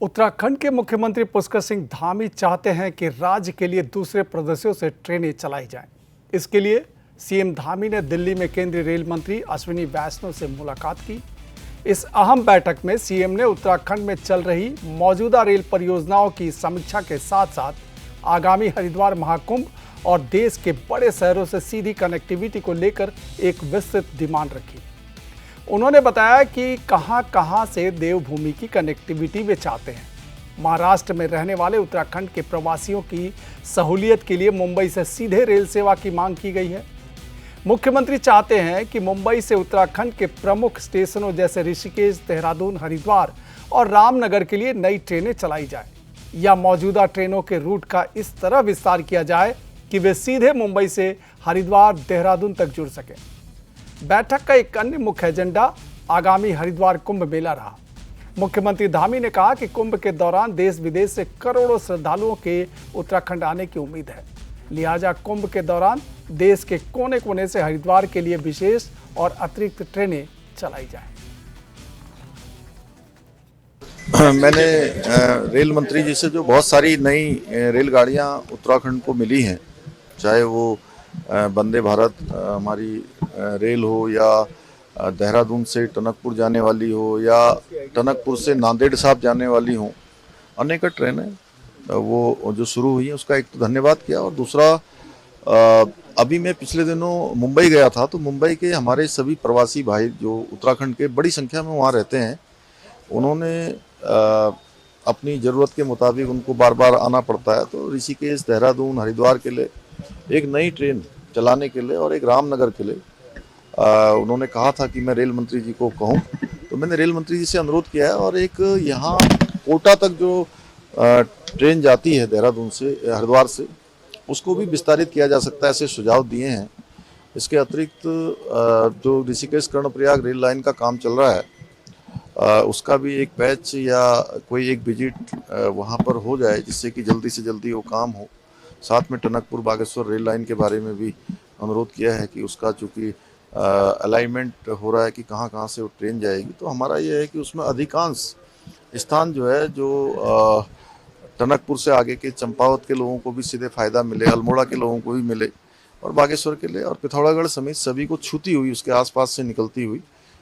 उत्तराखंड के मुख्यमंत्री पुष्कर सिंह धामी चाहते हैं कि राज्य के लिए दूसरे प्रदेशों से ट्रेनें चलाई जाएं। इसके लिए सीएम धामी ने दिल्ली में केंद्रीय रेल मंत्री अश्विनी वैष्णव से मुलाकात की। इस अहम बैठक में सीएम ने उत्तराखंड में चल रही मौजूदा रेल परियोजनाओं की समीक्षा के साथ साथ आगामी हरिद्वार महाकुंभ और देश के बड़े शहरों से सीधी कनेक्टिविटी को लेकर एक विस्तृत डिमांड रखी। उन्होंने बताया कि कहां से देवभूमि की कनेक्टिविटी वे चाहते हैं। महाराष्ट्र में रहने वाले उत्तराखंड के प्रवासियों की सहूलियत के लिए मुंबई से सीधे रेल सेवा की मांग की गई है। मुख्यमंत्री चाहते हैं कि मुंबई से उत्तराखंड के प्रमुख स्टेशनों जैसे ऋषिकेश, देहरादून, हरिद्वार और रामनगर के लिए नई ट्रेनें चलाई जाए या मौजूदा ट्रेनों के रूट का इस तरह विस्तार किया जाए कि वे सीधे मुंबई से हरिद्वार, देहरादून तक जुड़ सकें। बैठक का एक अन्य मुख्य एजेंडा आगामी हरिद्वार कुंभ मेला रहा। मुख्यमंत्री धामी ने कहा कि कुंभ के दौरान देश विदेश से करोड़ों श्रद्धालुओं के उत्तराखंड आने की उम्मीद है। लिहाजा कुंभ के दौरान देश के कोने कोने से हरिद्वार के लिए विशेष और अतिरिक्त ट्रेनें चलाई जाएं। मैंने रेल मंत्री जी से जो बहुत सारी नई रेलगाड़ियां उत्तराखंड को मिली हैं, चाहे वो वंदे भारत हमारी रेल हो या देहरादून से टनकपुर जाने वाली हो या टनकपुर से नांदेड़ साहब जाने वाली हो, अनेक ट्रेन है वो जो शुरू हुई है, उसका एक तो धन्यवाद किया। और दूसरा, अभी मैं पिछले दिनों मुंबई गया था, तो मुंबई के हमारे सभी प्रवासी भाई जो उत्तराखंड के बड़ी संख्या में वहाँ रहते हैं, उन्होंने अपनी ज़रूरत के मुताबिक उनको बार बार आना पड़ता है, तो ऋषिकेश, देहरादून, हरिद्वार के लिए एक नई ट्रेन चलाने के लिए और एक रामनगर के लिए उन्होंने कहा था कि मैं रेल मंत्री जी को कहूं, तो मैंने रेल मंत्री जी से अनुरोध किया है। और एक यहाँ कोटा तक जो ट्रेन जाती है देहरादून से, हरिद्वार से, उसको भी विस्तारित किया जा सकता है, ऐसे सुझाव दिए हैं। इसके अतिरिक्त जो ऋषिकेश कर्णप्रयाग रेल लाइन का काम चल रहा है, उसका भी एक पैच या कोई एक विजिट वहाँ पर हो जाए, जिससे कि जल्दी से जल्दी वो काम हो। साथ में टनकपुर बागेश्वर रेल लाइन के बारे में भी अनुरोध किया है कि उसका चूँकि अलाइनमेंट हो रहा है कि कहाँ कहाँ से वो ट्रेन जाएगी, तो हमारा ये है कि उसमें अधिकांश स्थान जो है, जो टनकपुर से आगे के चंपावत के लोगों को भी सीधे फ़ायदा मिले, अल्मोड़ा के लोगों को भी मिले, और बागेश्वर के लिए और पिथौरागढ़ समेत सभी को छूती हुई, उसके आसपास से निकलती हुई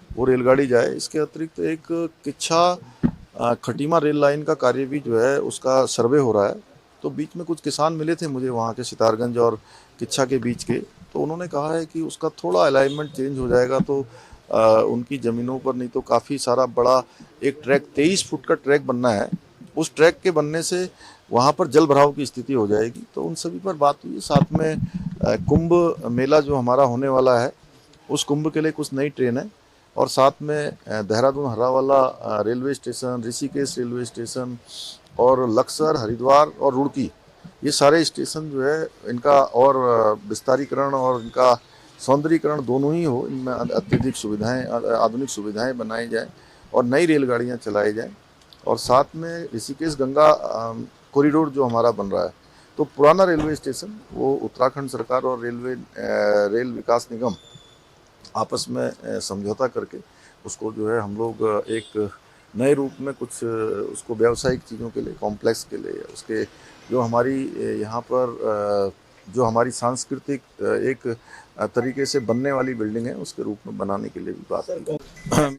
वो रेलगाड़ी जाए। इसके अतिरिक्त एक किच्छा खटीमा रेल लाइन का कार्य भी जो है, उसका सर्वे हो रहा है। तो बीच में कुछ किसान मिले थे मुझे वहाँ के, सितारगंज और किच्छा के बीच के, तो उन्होंने कहा है कि उसका थोड़ा अलाइनमेंट चेंज हो जाएगा तो उनकी ज़मीनों पर नहीं तो काफ़ी सारा बड़ा एक ट्रैक, 23 फुट का ट्रैक बनना है। उस ट्रैक के बनने से वहाँ पर जल भराव की स्थिति हो जाएगी। तो उन सभी पर बात हुई। साथ में कुंभ मेला जो हमारा होने वाला है, उस कुंभ के लिए कुछ नई ट्रेन है, और साथ में Dehradun Harrawala railway station, Rishikesh railway station और लक्सर, हरिद्वार और रुड़की, ये सारे स्टेशन जो है, इनका और विस्तारीकरण और इनका सौंदर्यीकरण दोनों ही हो। इनमें अत्यधिक सुविधाएं, आधुनिक सुविधाएं बनाई जाएं और नई रेलगाड़ियां चलाई जाएं। और साथ में ऋषिकेश गंगा कॉरिडोर जो हमारा बन रहा है, तो पुराना रेलवे स्टेशन वो उत्तराखंड सरकार और रेल विकास निगम आपस में समझौता करके उसको जो है हम लोग एक नए रूप में कुछ उसको व्यावसायिक चीज़ों के लिए, कॉम्प्लेक्स के लिए, उसके जो हमारी यहाँ पर जो हमारी सांस्कृतिक एक तरीके से बनने वाली बिल्डिंग है, उसके रूप में बनाने के लिए भी बात की।